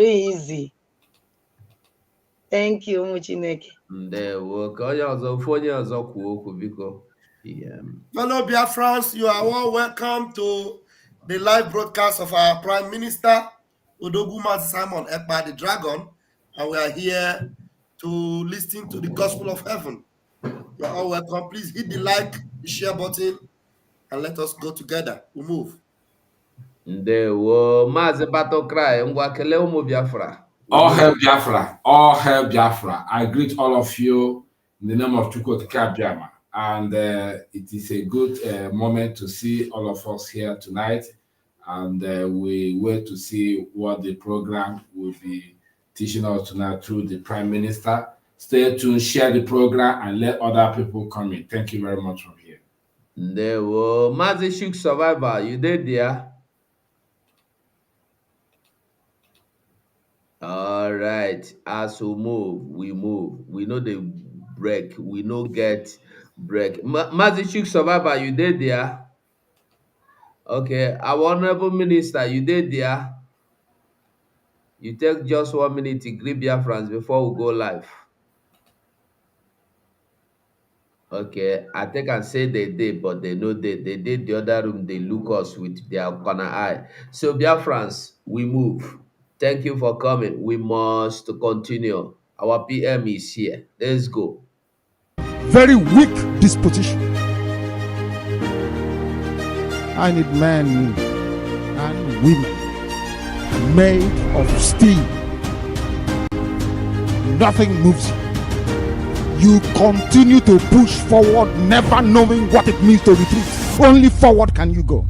easy. Thank you, Muchineke. Fellow Biafrans, you are all welcome to the live broadcast of our Prime Minister, Odogwu Simon Ekpa, the Dragon, and we are here to listen to the Gospel of Heaven. You are all welcome. Please hit the like, the share button, and let us go together. We move. Mazi Battle Cry, Biafra. All hail Biafra, all hail Biafra. I greet all of you in the name of Chukwuka Biama. And it is a good moment to see all of us here tonight. And we wait to see what the program will be teaching us tonight through the Prime Minister. Stay tuned, share the program, and let other people come in. Thank you very much from here. Mazi Shuk Survivor, you did there? All right. As we move, we move. We know the break. We know get break. Mazi Shuk Survivor, you did there? Okay. Our Honorable Minister, you did there? You take just 1 minute to greet BIAFRANS before we go live. Okay, I think I say they did, but they know they did the other room. They look us with their corner eye. So BIAFRANS, we move. Thank you for coming. We must continue. Our PM is here. Let's go. Very weak disposition. I need men and women made of steel. Nothing moves you. You continue to push forward, never knowing what it means to retreat. Only forward can you go.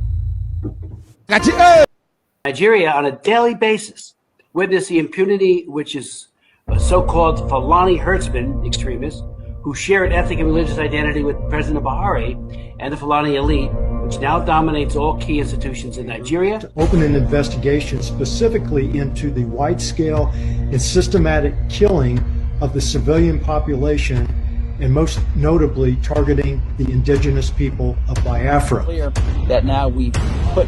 Nigeria, on a daily basis, witness the impunity which is so-called Fulani herdsmen extremists who share an ethnic and religious identity with President Buhari and the Fulani elite, which now dominates all key institutions in Nigeria. To open an investigation specifically into the wide-scale and systematic killing of the civilian population, and most notably targeting the indigenous people of Biafra. Clear that now we put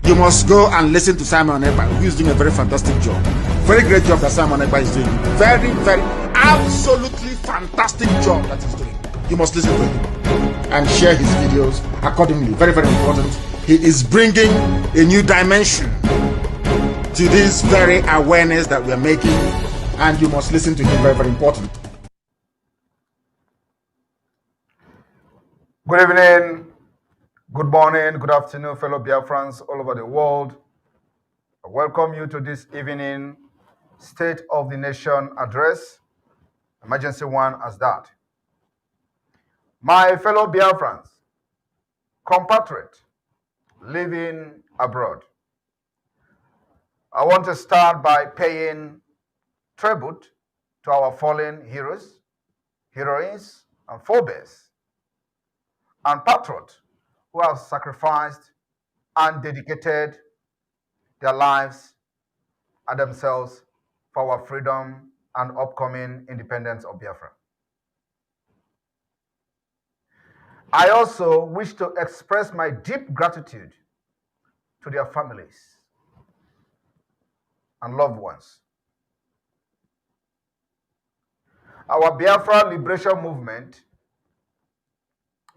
You must go and listen to Simon Ekpa, who is doing a very fantastic job. Very great job that Simon Ekpa is doing. Very, very, absolutely fantastic job that he's doing. You must listen to him. and share his videos accordingly. Very, very important. He is bringing a new dimension to this very awareness that we are making, and you must listen to him. Very, very important. Good evening, good morning, good afternoon, fellow BIAFRANS all over the world. I welcome you to this evening State of the Nation address, emergency one as that. My fellow BIAFRANS, compatriot living abroad, I want to start by paying tribute to our fallen heroes, heroines, and forebears, and patriots who have sacrificed and dedicated their lives and themselves for our freedom and upcoming independence of Biafra. I also wish to express my deep gratitude to their families and loved ones. Our Biafra liberation movement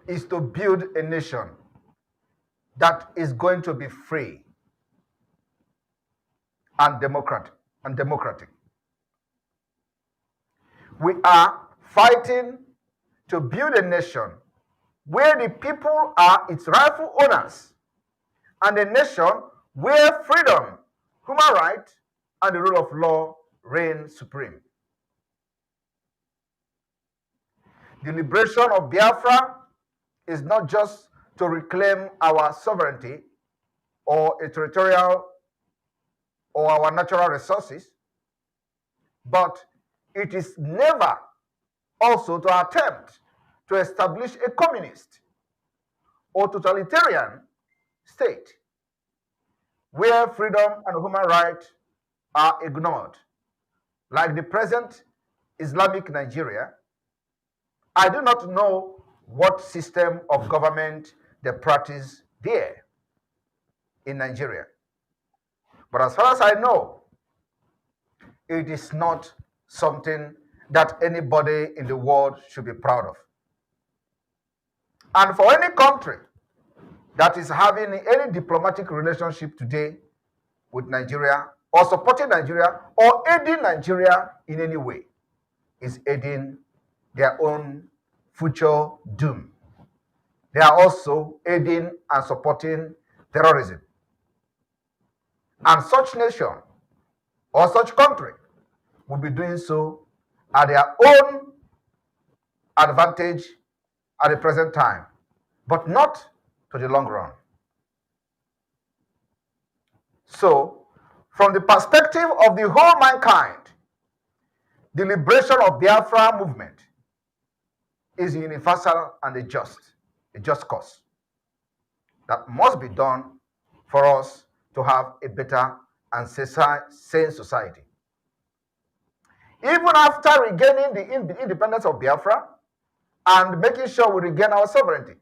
is to build a nation that is going to be free and democratic. We are fighting to build a nation where the people are its rightful owners, and a nation where freedom, human rights, and the rule of law reign supreme. The liberation of Biafra is not just to reclaim our sovereignty or a territorial or our natural resources, but it is never also to attempt to establish a communist or totalitarian state where freedom and human rights are ignored, like the present Islamic Nigeria. I do not know what system of government they practice there in Nigeria. But as far as I know, it is not something that anybody in the world should be proud of. And for any country that is having any diplomatic relationship today with Nigeria, or supporting Nigeria, or aiding Nigeria in any way, is aiding their own future doom. They are also aiding and supporting terrorism. And such nation or such country will be doing so at their own advantage at the present time, but not to the long run. So, from the perspective of the whole mankind, the liberation of Biafra movement is universal and a just cause that must be done for us to have a better and sane society. Even after regaining the independence of Biafra and making sure we regain our sovereignty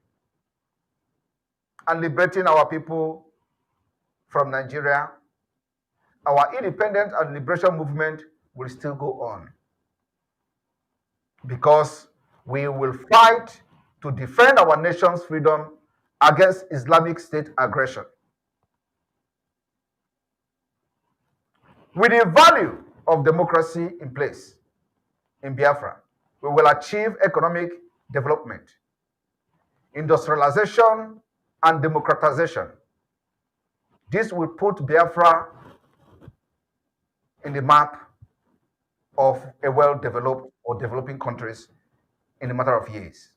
and liberating our people from Nigeria, our independence and liberation movement will still go on, because we will fight to defend our nation's freedom against Islamic State aggression. With the value of democracy in place in Biafra, we will achieve economic development, industrialization, and democratization. This will put Biafra in the map of a well-developed or developing countries in a matter of years.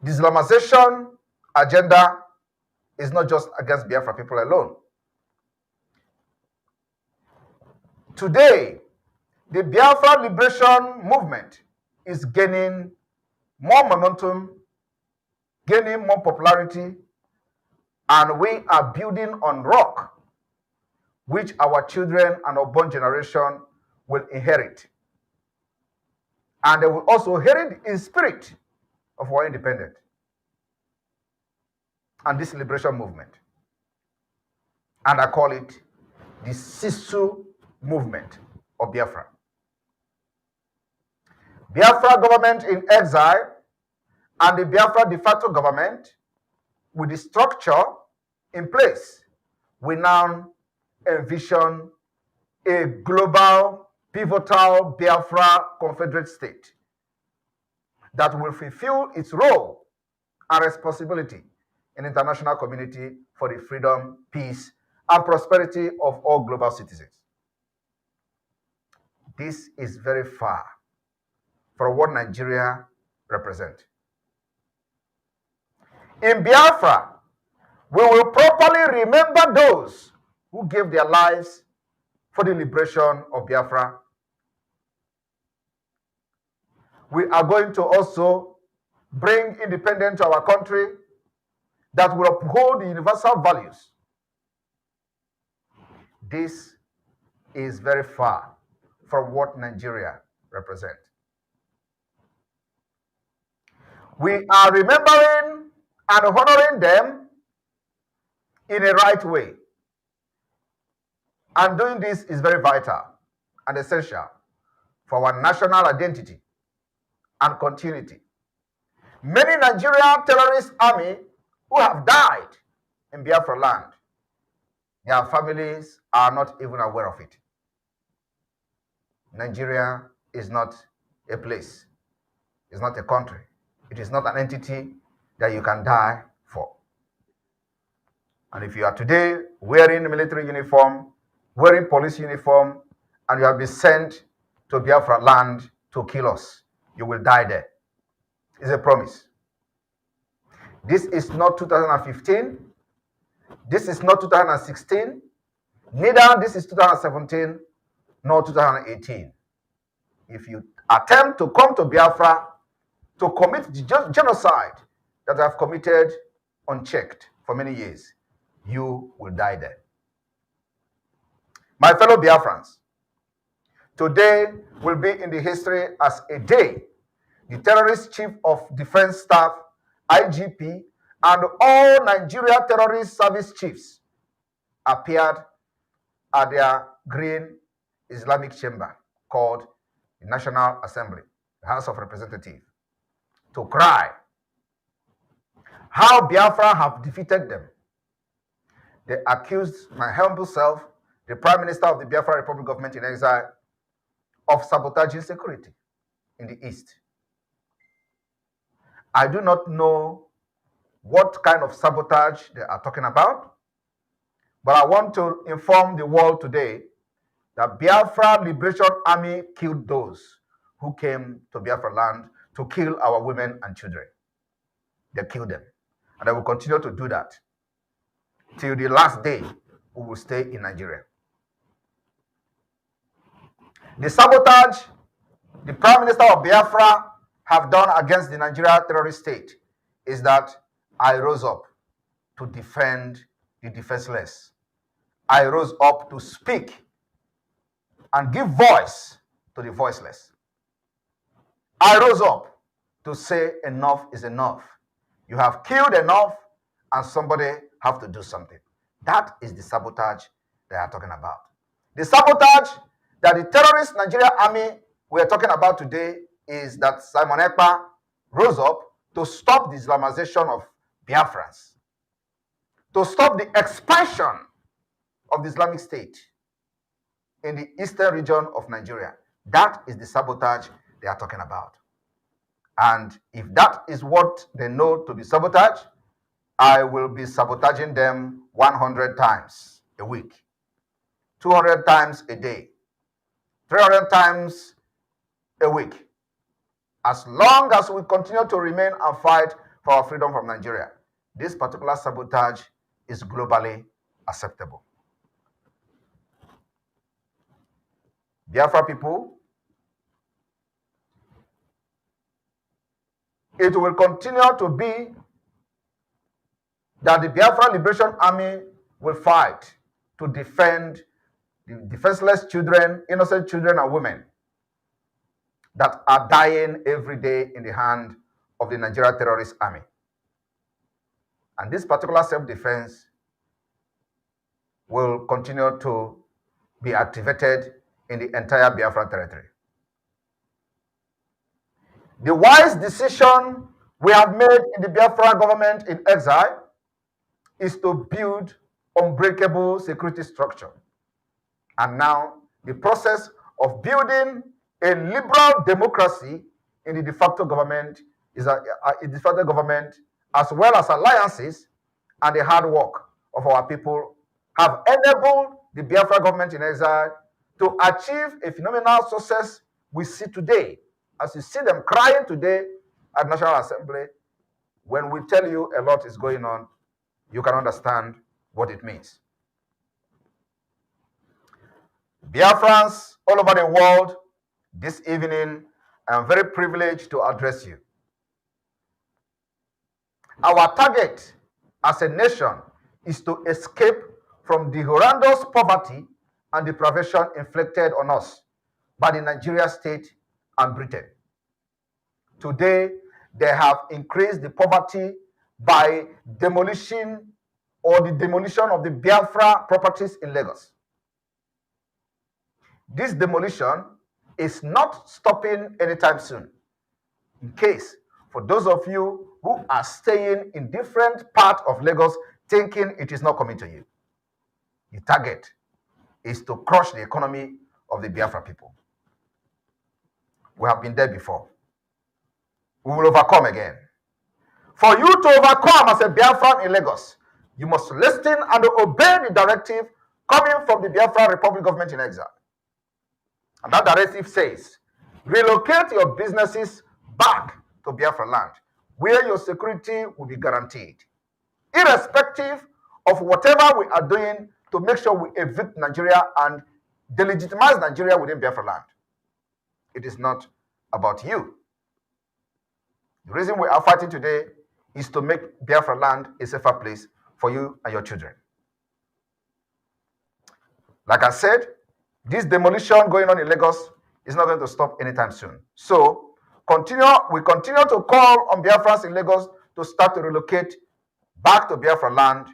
The Islamization agenda is not just against Biafra people alone. Today, the Biafra liberation movement is gaining more momentum, gaining more popularity, and we are building on rock, which our children and unborn generation will inherit. And they will also inherit the spirit of our independence and this liberation movement. And I call it the Sisu movement of Biafra. Biafra government in exile and the Biafra de facto government, with the structure in place, we now envision a global, pivotal Biafra confederate state that will fulfill its role and responsibility in international community for the freedom, peace, and prosperity of all global citizens. This is very far from what Nigeria represents. In Biafra, we will properly remember those who gave their lives for the liberation of Biafra. We are going to also bring independence to our country that will uphold the universal values. This is very far from what Nigeria represents. We are remembering and honoring them in a right way. And doing this is very vital and essential for our national identity and continuity. Many Nigerian terrorist army who have died in Biafra land, their families are not even aware of it. Nigeria is not a place, it's not a country, it is not an entity that you can die for. And if you are today wearing military uniform, wearing police uniform, and you have been sent to Biafra land to kill us, you will die there. It's a promise. This is not 2015. This is not 2016. Neither this is 2017, nor 2018. If you attempt to come to Biafra to commit the genocide that I have committed unchecked for many years, you will die there. My fellow Biafrans, today will be in the history as a day the terrorist chief of defense staff, IGP, and all Nigeria terrorist service chiefs appeared at their green Islamic chamber called the National Assembly, the House of Representatives, to cry how Biafra have defeated them. They accused my humble self, the Prime Minister of the Biafra Republic government in exile, of sabotaging security in the East. I do not know what kind of sabotage they are talking about, but I want to inform the world today that Biafra Liberation Army killed those who came to Biafra land to kill our women and children. They killed them, and they will continue to do that till the last day we will stay in Nigeria. The sabotage the Prime Minister of Biafra have done against the Nigeria terrorist state is that I rose up to defend the defenseless. I rose up to speak and give voice to the voiceless. I rose up to say enough is enough. You have killed enough and somebody have to do something. That is the sabotage they are talking about. The sabotage that the terrorist Nigeria army we are talking about today is that Simon Ekpa rose up to stop the Islamization of Biafrans, to stop the expansion of the Islamic State in the eastern region of Nigeria. That is the sabotage they are talking about. And if that is what they know to be sabotage, I will be sabotaging them 100 times a week, 200 times a day, 300 times a week, as long as we continue to remain and fight for our freedom from Nigeria. This particular sabotage is globally acceptable. Biafra people, it will continue to be that the Biafra Liberation Army will fight to defend the defenseless children, innocent children and women that are dying every day in the hand of the Nigeria terrorist army. And this particular self-defense will continue to be activated in the entire Biafra territory. The wise decision we have made in the Biafra government in exile is to build unbreakable security structure. And now the process of building a liberal democracy in the de facto government is a de facto government, as well as alliances and the hard work of our people, have enabled the Biafra government in exile to achieve a phenomenal success we see today. As you see them crying today at National Assembly, when we tell you a lot is going on, you can understand what it means. Biafrans all over the world, this evening, I am very privileged to address you. Our target as a nation is to escape from the horrendous poverty and deprivation inflicted on us by the Nigeria state and Britain. Today, they have increased the poverty by demolition or the demolition of the Biafra properties in Lagos. This demolition is not stopping anytime soon. In case, for those of you who are staying in different parts of Lagos thinking it is not coming to you, the target is to crush the economy of the Biafra people. We have been there before. We will overcome again. For you to overcome as a Biafran in Lagos, you must listen and obey the directive coming from the Biafra Republic government in exile. And that directive says, relocate your businesses back to Biafra land, where your security will be guaranteed, irrespective of whatever we are doing to make sure we evict Nigeria and delegitimize Nigeria within Biafra land. It is not about you. The reason we are fighting today is to make Biafra land a safer place for you and your children. Like I said, this demolition going on in Lagos is not going to stop anytime soon. So we continue to call on Biafrans in Lagos to start to relocate back to Biafra land,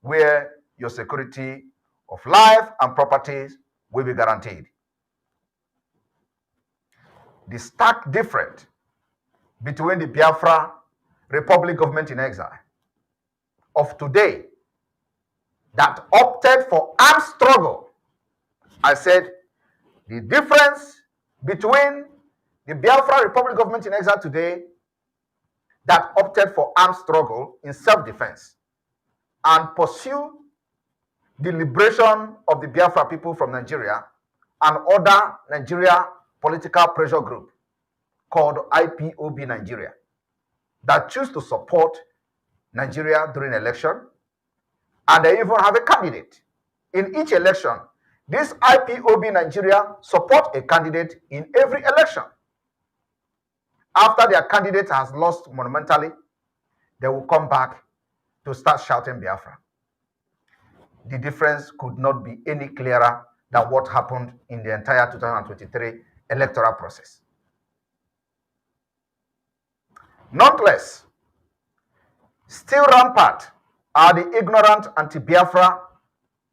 where your security of life and properties will be guaranteed. The stark difference between the Biafra Republic government in exile of today that opted for armed struggle. I said the difference between the Biafra Republic government in exile today that opted for armed struggle in self-defense and pursue the liberation of the Biafra people from Nigeria and other Nigeria political pressure group called IPOB Nigeria that choose to support Nigeria during election, and they even have a candidate. In each election, this IPOB Nigeria support a candidate in every election. After their candidate has lost monumentally, they will come back to start shouting Biafra. The difference could not be any clearer than what happened in the entire 2023 electoral process. Nonetheless, still rampant are the ignorant anti-Biafra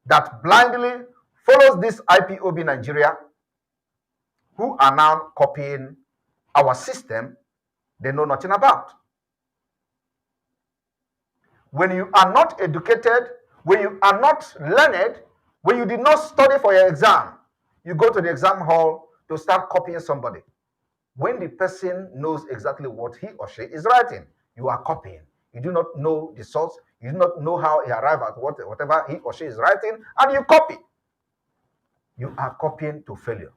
that blindly follows this IPOB Nigeria, who are now copying our system they know nothing about. When you are not educated, when you are not learned, when you did not study for your exam, you go to the exam hall to start copying somebody. When the person knows exactly what he or she is writing, you are copying. You do not know the source, you do not know how he arrived at whatever he or she is writing, and you copy. You are copying to failure.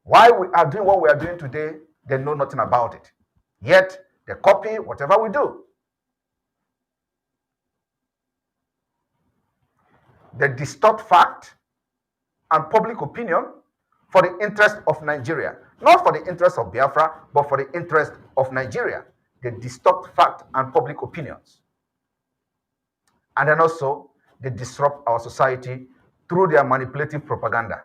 Why we are doing what we are doing today, they know nothing about it. Yet, they copy whatever we do. They distort fact and public opinion for the interest of Nigeria. Not for the interest of Biafra, but for the interest of Nigeria. They distort fact and public opinions. And then also, they disrupt our society through their manipulative propaganda.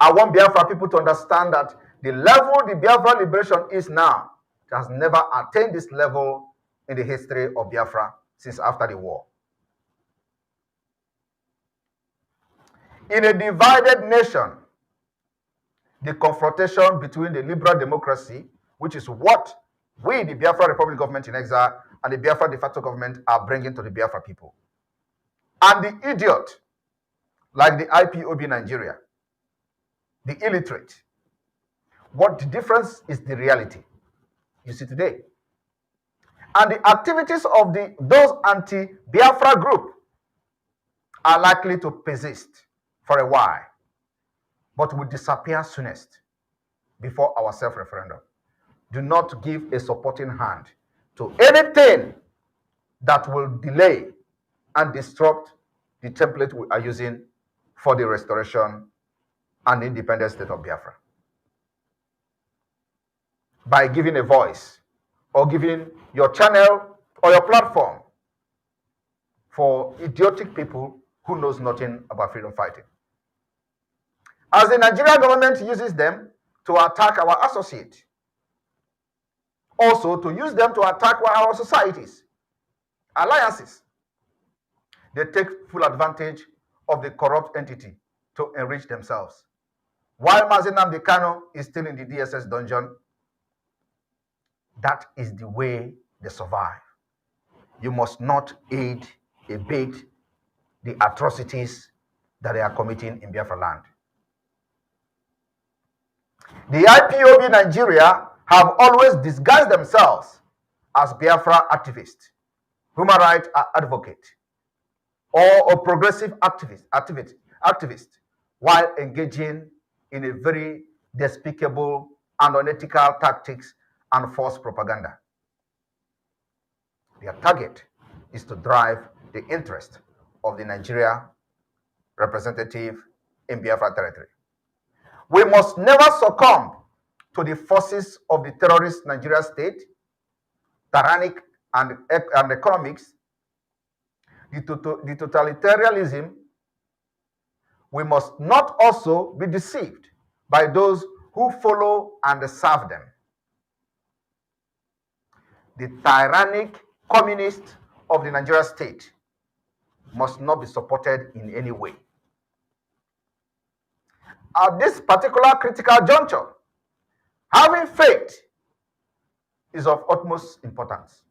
I want Biafra people to understand that the level the Biafra liberation is now, it has never attained this level in the history of Biafra since after the war. In a divided nation, the confrontation between the liberal democracy, which is what we, the Biafra Republic government in exile, and the Biafra de facto government are bringing to the Biafra people. And the idiot, like the IPOB Nigeria, the illiterate. What the difference is the reality you see today. And the activities of those anti-Biafra group are likely to persist for a while, but will disappear soonest before our self-referendum. Do not give a supporting hand to anything that will delay and disrupt the template we are using for the restoration and independent state of Biafra. By giving a voice or giving your channel or your platform for idiotic people who knows nothing about freedom fighting. As the Nigerian government uses them to attack our associates, also to use them to attack our societies, alliances, they take full advantage of the corrupt entity to enrich themselves. While Mazi Nnamdi Kanu is still in the DSS dungeon, that is the way they survive. You must not aid, abet the atrocities that they are committing in Biafra land. The IPOB Nigeria have always disguised themselves as Biafra activists, human rights advocates, or a progressive activist, while engaging in a very despicable and unethical tactics and false propaganda. Their target is to drive the interest of the Nigeria representative in Biafra territory. We must never succumb to the forces of the terrorist Nigeria state, tyrannic and economics, the totalitarianism. We must not also be deceived by those who follow and serve them. The tyrannic communists of the Nigeria state must not be supported in any way. At this particular critical juncture, having faith is of utmost importance.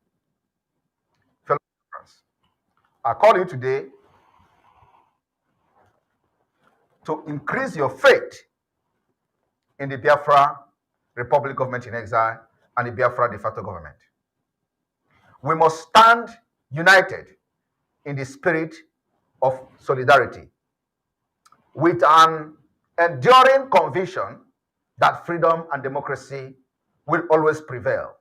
Fellow friends, I call you today to increase your faith in the Biafra Republic government in exile and the Biafra de facto government. We must stand united in the spirit of solidarity with an enduring conviction that freedom and democracy will always prevail.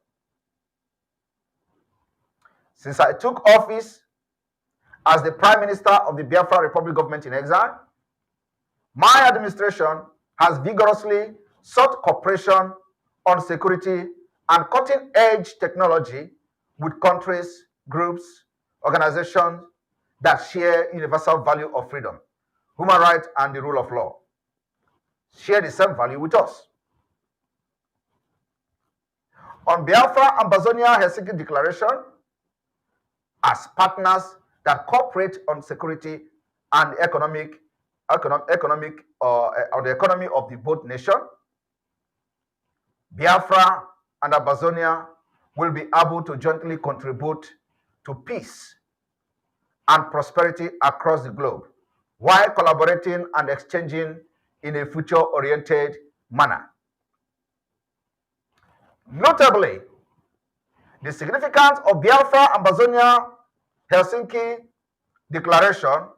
Since I took office as the Prime Minister of the Biafra Republic government in exile, my administration has vigorously sought cooperation on security and cutting-edge technology with countries, groups, organizations that share universal value of freedom, human rights, and the rule of law. Share the same value with us. On Biafra Ambazonia Helsinki Declaration, as partners that cooperate on security and the economy of the both nations, Biafra and Ambazonia will be able to jointly contribute to peace and prosperity across the globe, while collaborating and exchanging in a future-oriented manner. Notably, the significance of Biafra Ambazonia Helsinki Declaration,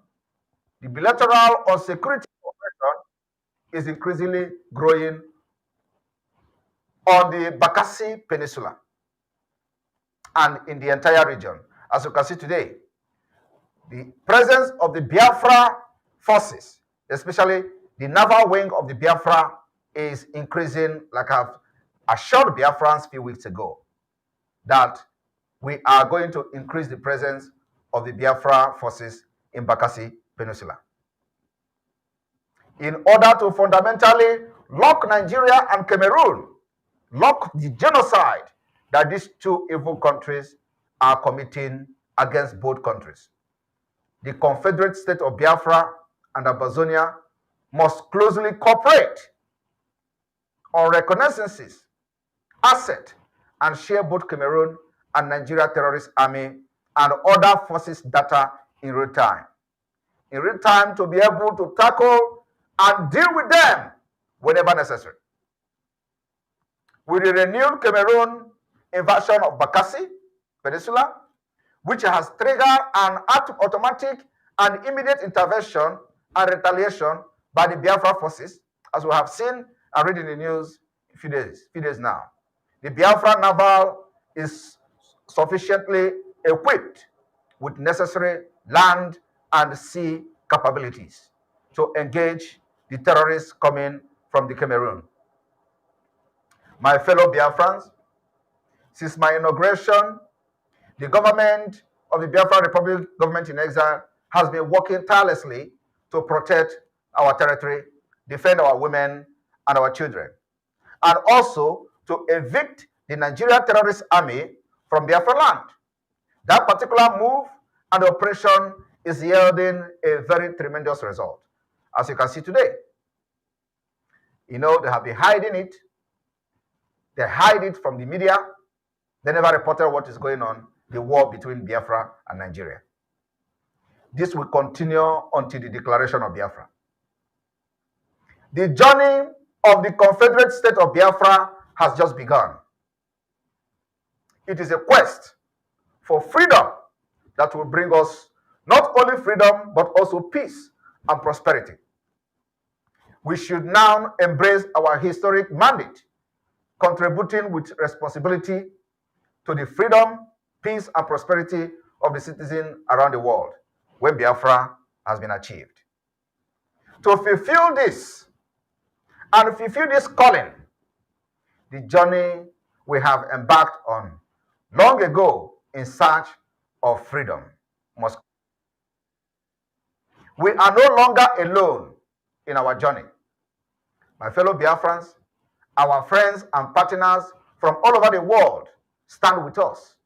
the bilateral on security cooperation, is increasingly growing on the Bakassi Peninsula and in the entire region. As you can see today, the presence of the Biafra forces, especially the naval wing of the Biafra, is increasing, like I've assured Biafrans a few weeks ago, that we are going to increase the presence of the Biafra forces in Bakassi Peninsula in order to fundamentally lock Nigeria and Cameroon, lock the genocide that these two evil countries are committing against both countries. The Confederate State of Biafra and Ambazonia must closely cooperate on reconnaissances, asset, and share both Cameroon and Nigeria terrorist army and other forces data in real time. In real time to be able to tackle and deal with them whenever necessary. With the renewed Cameroon invasion of Bakassi Peninsula, which has triggered an automatic and immediate intervention and retaliation by the Biafra forces, as we have seen and read in the news a few days now. The Biafra naval is sufficiently equipped with necessary land and sea capabilities to engage the terrorists coming from the Cameroon. My fellow Biafrans, since my inauguration, the government of the Biafra Republic, government in exile, has been working tirelessly to protect our territory, defend our women and our children, and also to evict the Nigerian terrorist army from Biafra land. That particular move and operation is yielding a very tremendous result. As you can see today, they have been hiding it. They hide it from the media. They never reported what is going on, the war between Biafra and Nigeria. This will continue until the declaration of Biafra. The journey of the Confederate State of Biafra has just begun. It is a quest for freedom that will bring us not only freedom, but also peace and prosperity. We should now embrace our historic mandate, contributing with responsibility to the freedom, peace, and prosperity of the citizens around the world when Biafra has been achieved. To fulfill this and fulfill this calling, the journey we have embarked on long ago in search of freedom must. We are no longer alone in our journey. My fellow Biafrans, our friends and partners from all over the world stand with us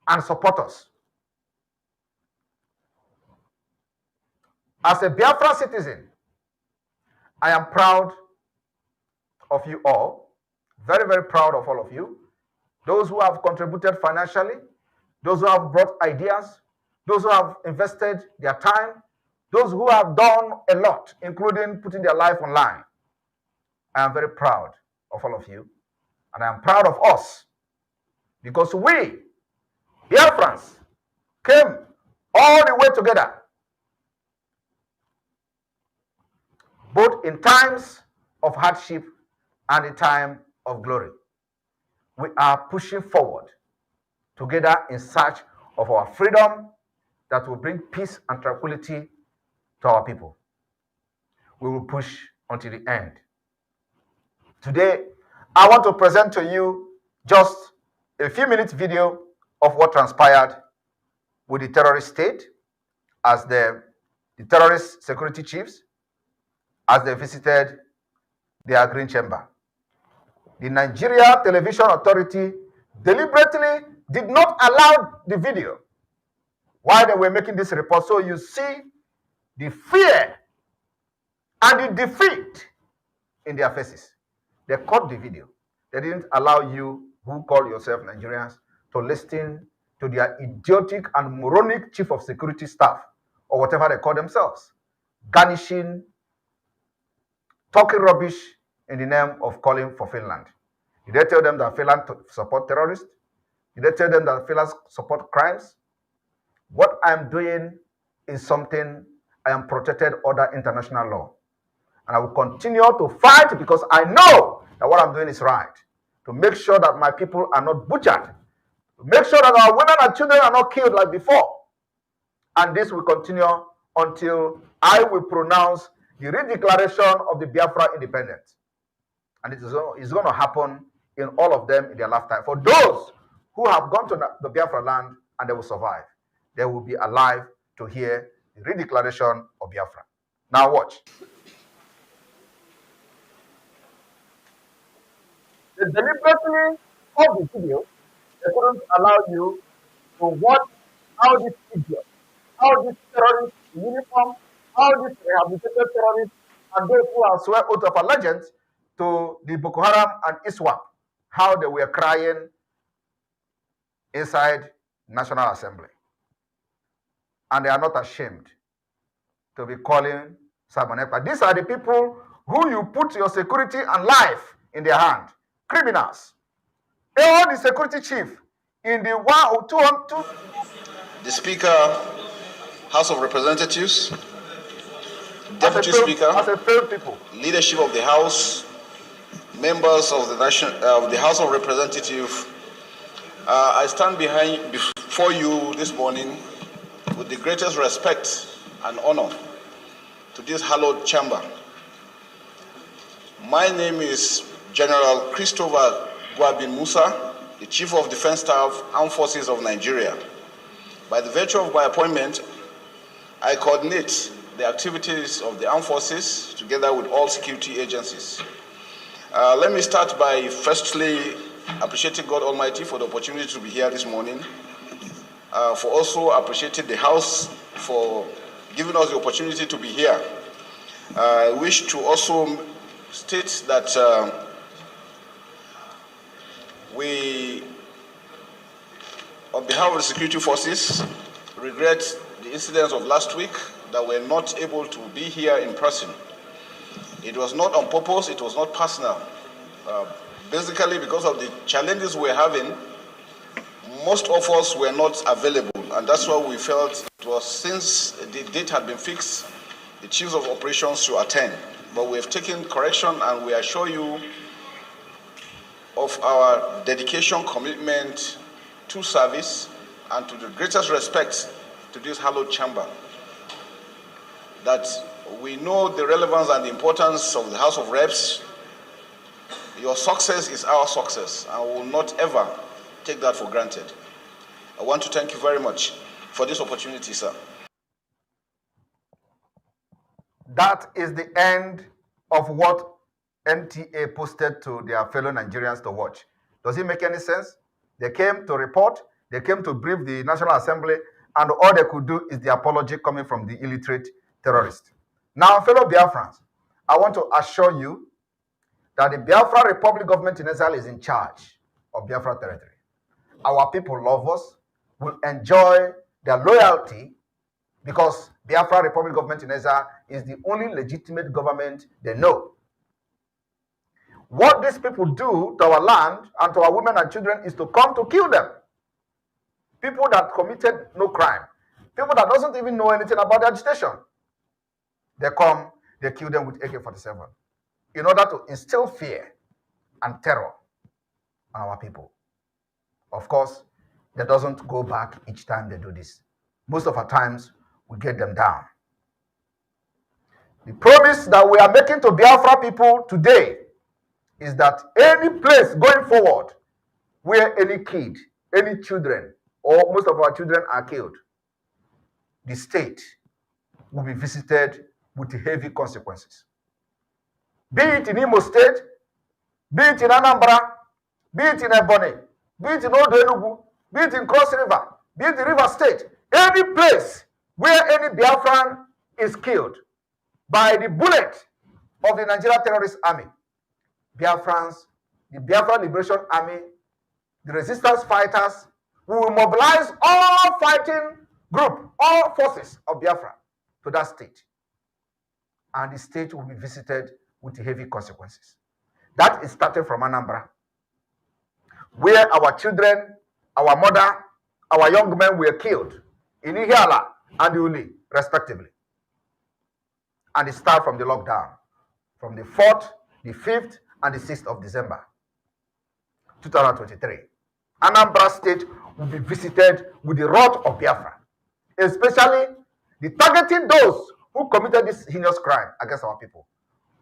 and support us. As a Biafran citizen, I am proud of you all, very, very proud of all of you, those who have contributed financially, those who have brought ideas, those who have invested their time, those who have done a lot, including putting their life online. I am very proud of all of you, and I am proud of us, because we, BIAFRANS, came all the way together, both in times of hardship and in time of glory. We are pushing forward together in search of our freedom that will bring peace and tranquility to our people. We will push until the end. Today, I want to present to you just a few minutes video of what transpired with the terrorist state as the terrorist security chiefs as they visited their green chamber. The Nigeria Television Authority deliberately did not allow the video while they were making this report. So you see the fear and the defeat in their faces. They cut the video. They didn't allow you who call yourself Nigerians to listen to their idiotic and moronic chief of security staff or whatever they call themselves, garnishing, talking rubbish in the name of calling for Finland. Did they tell them that Finland support terrorists? Did they tell them that Finland support crimes? What I'm doing is something I am protected under international law. And I will continue to fight because I know that what I'm doing is right. To make sure that my people are not butchered. To make sure that our women and children are not killed like before. And this will continue until I will pronounce the redeclaration of the Biafra independence. And it is going to happen in all of them in their lifetime. For those who have gone to the Biafra land and they will survive, they will be alive to hear the redeclaration of Biafra. Now watch. They deliberately cut the video. They couldn't allow you to watch how this idiot, how this terrorist in uniform, how this rehabilitated terrorist, and those who are swear oath of allegiance to to the Boko Haram and ISWAP, how they were crying inside National Assembly. And they are not ashamed to be calling Simon Ekpa. These are the people who you put your security and life in their hand. Criminals. All the security chief in the 102. The Speaker, House of Representatives, Deputy Speaker, as a failed people, leadership of the House, members of the House of Representatives, I stand before you this morning with the greatest respect and honor to this hallowed chamber. My name is General Christopher Gwabin Musa, the Chief of Defense Staff, Armed Forces of Nigeria. By the virtue of my appointment, I coordinate the activities of the armed forces together with all security agencies. Let me start by firstly appreciating God Almighty for the opportunity to be here this morning, for also appreciating the House for giving us the opportunity to be here. I wish to also state that we, on behalf of the security forces, regret the incidents of last week that we're not able to be here in person. It was not on purpose, it was not personal. Basically, because of the challenges we're having, most of us were not available, and that's why we felt it was, since the date had been fixed, the chiefs of operations to attend. But we have taken correction, and we assure you of our dedication, commitment to service, and to the greatest respect to this hallowed chamber. That we know the relevance and the importance of the House of Reps. Your success is our success, and we will not ever take that for granted. I want to thank you very much for this opportunity, sir. That is the end of what NTA posted to their fellow Nigerians to watch. Does it make any sense? They came to report, they came to brief the National Assembly, and all they could do is the apology coming from the illiterate terrorist. Now, fellow Biafrans, I want to assure you that the Biafra Republic government in exile is in charge of Biafra territory. Our people love us, will enjoy their loyalty, because Biafra Republic government in exile is the only legitimate government they know. What these people do to our land and to our women and children is to come to kill them. People that committed no crime, people that doesn't even know anything about the agitation. They come, they kill them with AK-47 in order to instill fear and terror on our people. Of course, they doesn't go back each time they do this. Most of our times, we get them down. The promise that we are making to Biafra people today is that any place going forward where any kid, any children, or most of our children are killed, the state will be visited with heavy consequences. Be it in Imo State, be it in Anambra, be it in Ebonyi, be it in Odo Enugu, be it in Cross River, be it in River State, any place where any Biafran is killed by the bullet of the Nigeria Terrorist Army, Biafrans, the Biafra Liberation Army, the resistance fighters, we will mobilize all fighting group, all forces of Biafra to that state. And the state will be visited with heavy consequences. That is starting from Anambra, where our children, our mother, our young men were killed in Ihiala and Uli, respectively. And it starts from the lockdown, from the 4th, the 5th, and the 6th of December, 2023. Anambra State will be visited with the wrath of Biafra, especially the targeting those who committed this heinous crime against our people.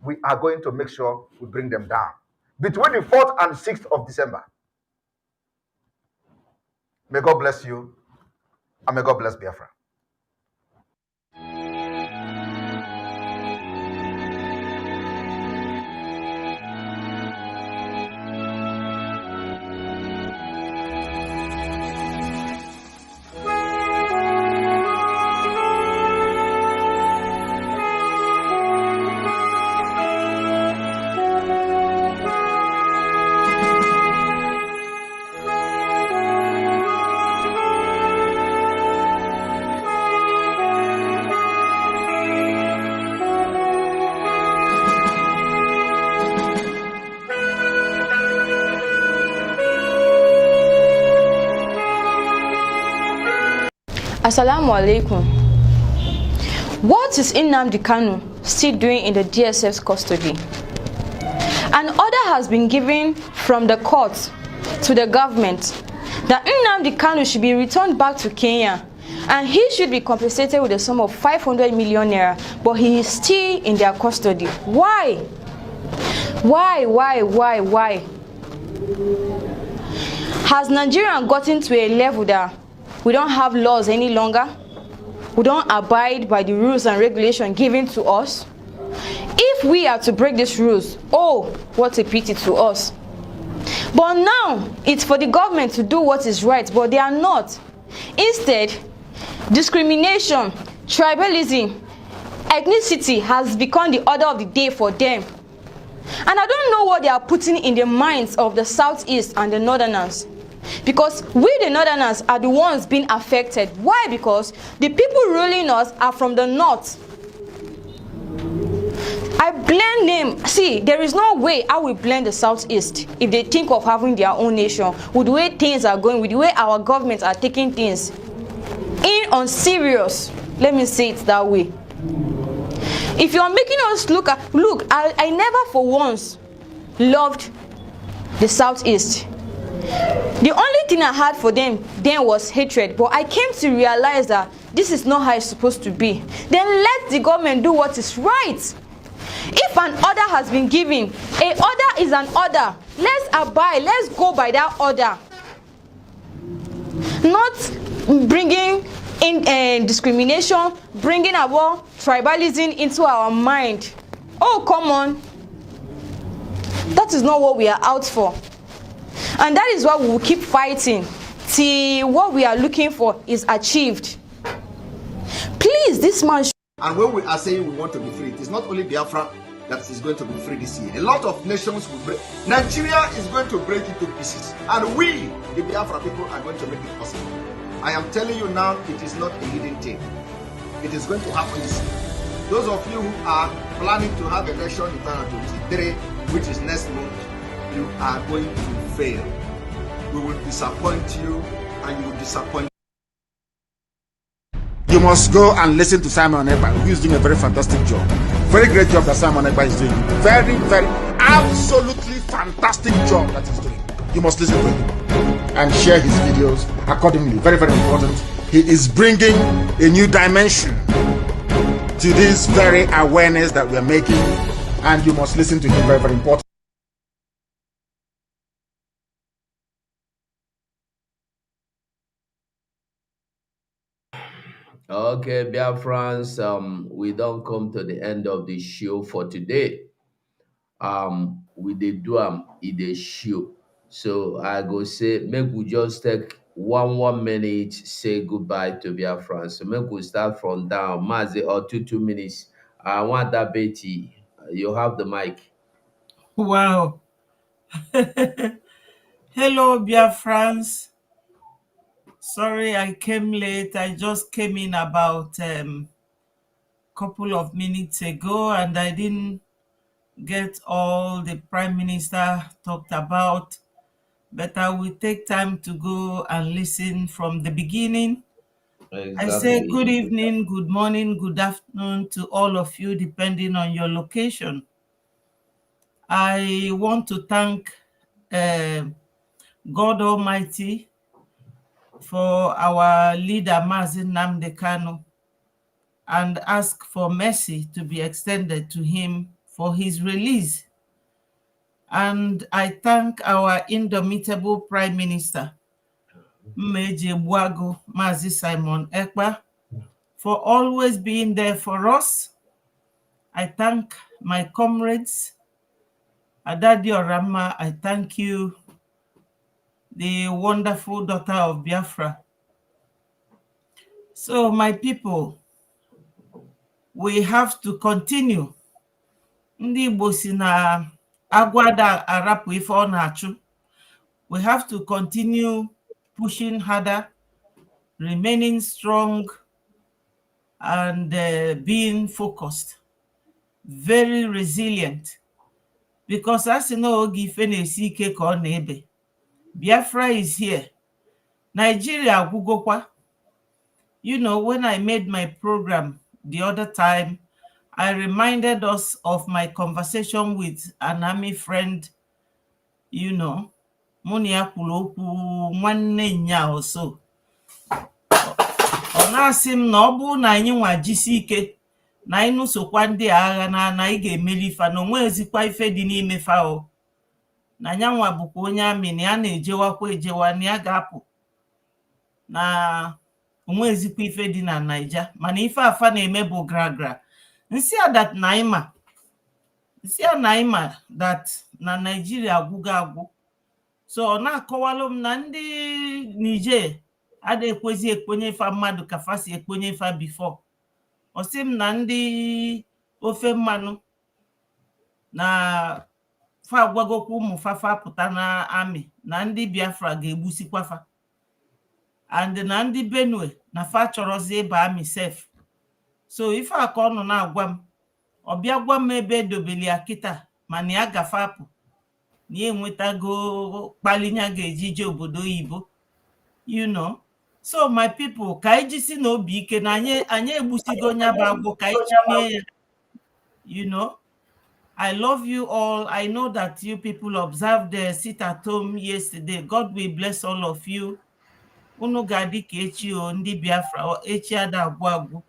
We are going to make sure we bring them down between the 4th and 6th of December. May God bless you, and may God bless Biafra. Assalamu alaikum. What is Nnamdi Kanu still doing in the DSF's custody? An order has been given from the court to the government that Nnamdi Kanu should be returned back to Kenya and he should be compensated with a sum of 500 million naira, but he is still in their custody. Why? Why? Has Nigeria gotten to a level that we don't have laws any longer? We don't abide by the rules and regulations given to us? If we are to break these rules, oh, what a pity to us. But now, it's for the government to do what is right, but they are not. Instead, discrimination, tribalism, ethnicity has become the order of the day for them. And I don't know what they are putting in the minds of the Southeast and the Northerners. Because we, the Northerners, are the ones being affected. Why? Because the people ruling us are from the North. I blame them. See, there is no way I will blame the Southeast if they think of having their own nation, with the way things are going, with the way our governments are taking things in on serious. Let me say it that way. If you are making us look, I never for once loved the Southeast. The only thing I had for them then was hatred, but I came to realize that this is not how it's supposed to be. Then let the government do what is right. If an order has been given, an order is an order. Let's abide, let's go by that order. Not bringing in discrimination, bringing about tribalism into our mind. Oh, come on. That is not what we are out for. And that is why we will keep fighting till what we are looking for is achieved. Please, this man. And when we are saying we want to be free, it is not only Biafra that is going to be free this year. A lot of nations will break. Nigeria is going to break into pieces. And we, the Biafra people, are going to make it possible. I am telling you now, it is not a hidden thing. It is going to happen. Those of you who are planning to have election in 2023, which is next month, you are going to fail. We will disappoint you, and you will disappoint. You must go and listen to Simon Ekpa, who is doing a very fantastic job. Very great job that Simon Ekpa is doing. Very, absolutely fantastic job that he's doing. You must listen to him and share his videos accordingly. Very, very important. He is bringing a new dimension to this very awareness that we are making, and you must listen to him. Very, very important. Okay, BIAFRANS, we don't come to the end of the show for today. We did do a show. So I go say, make we just take one minute, say goodbye to BIAFRANS. So make we start from down, Mazi, or 2 minutes. I want that Betty. You have the mic. Wow. Hello, BIAFRANS. Sorry I came late. I just came in about couple of minutes ago and I didn't get all the Prime Minister talked about, but I will take time to go and listen from the beginning. Exactly. I say good evening, good morning, good afternoon to all of you, depending on your location. I want to thank God Almighty for our leader, Mazi Nnamdi Kanu, and ask for mercy to be extended to him for his release. And I thank our indomitable Prime Minister, Mmeji Buago Mazi Simon Ekpa, for always being there for us. I thank my comrades, Adadi Orama, I thank you, the wonderful daughter of Biafra. So my people, we have to continue. Ndị Igbo si na agwada arapu ife ọ na-achụ. We have to continue pushing harder, remaining strong, and being focused, very resilient. Because as you know, Biafra is here. Nigeria agwụgokwa. You know, when I made my program the other time, I reminded us of my conversation with an army friend, you know, Munia Kuloku, one nya or so. Ọ na-asị m na ọ bụrụ na anyị nwa jisi ike na anyị nụsokwa ndị agha na anyị ga-emeli ife na onwe ezikwa ife dị n'ime fa o na nyanwa bụkwa onye amị na ya na-ejewakwa ejewa na ya ga-apụ na onwe ezikwa ife dị na Naija mana ife afa na-eme bụ gragra nsị a that na that na Nigeria agwụgo agwụ so ọ na-akọwalụ m na ndị Niger ada ekwezi ekponye fa mmadụ ka fa si ekponye fa before ọ sị m na ndị ofe mmanụ na fa agwagokwa ụmụ fafa pụta na amị na ndị Biafra ga-egbusikwa fa and na ndị Benue na fa chọrọzi ịba amị sef so ife a ka ọ nọ na-agwa m ọ bịa gwa m ebe edobeli ya kịta mana ya gafe apụ na ya enwetago kpalinya ga-ejije obodo oyibo you know. So my people, kaijisi no bike na anye egbusigo nya bagwo kaijime. You know, I love you all. I know that you people observed the sit at home yesterday. God will bless all of you. Unu gadi ka echi o ndị Biafra echi ada agwagwu.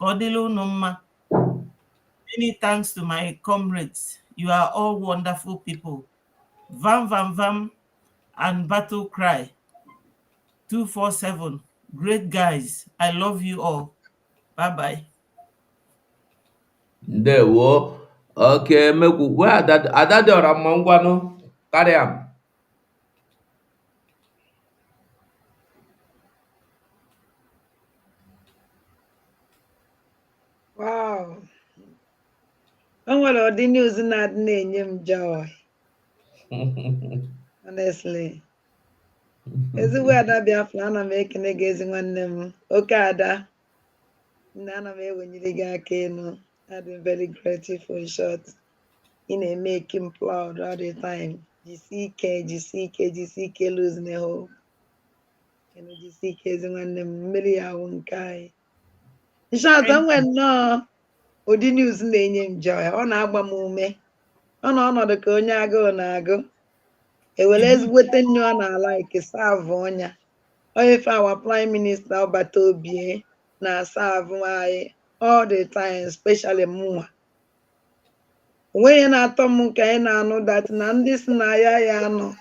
Godilo nomma. Many thanks to my comrades. You are all wonderful people. Vam Vam Vam and Battle Cry. 247. Great guys. I love you all. Bye-bye. Ndewo. Okay, mekwu adade ora mangwanu. Carry am. Wow. Onwere the news na-enye m joy. Honestly. Ezigbo ada Biafra ana m ekene gị ezi nwanne m oke ada nna ana m ewenyere gị aka elu. I'm very grateful in short. Ị na-make him proud all the time. GCK losing the hope. GCK ezi nwanne m mmeri ya ahụ nke anyị. In short, onwe nnọọ ụdị news na-enye m joy. Ọ na-agba m ume. Ọ nọ ọnọdụ ka onye agụụ na-agụ. Ewere ezigbote nnu ọ na-like serve ọnya. Onye fe our prime minister ọbata obie na serve anyị all the time, especially mụnwa. Onwe ya na-atọ m nke anyị na-anụ that na ndị si na ya anọ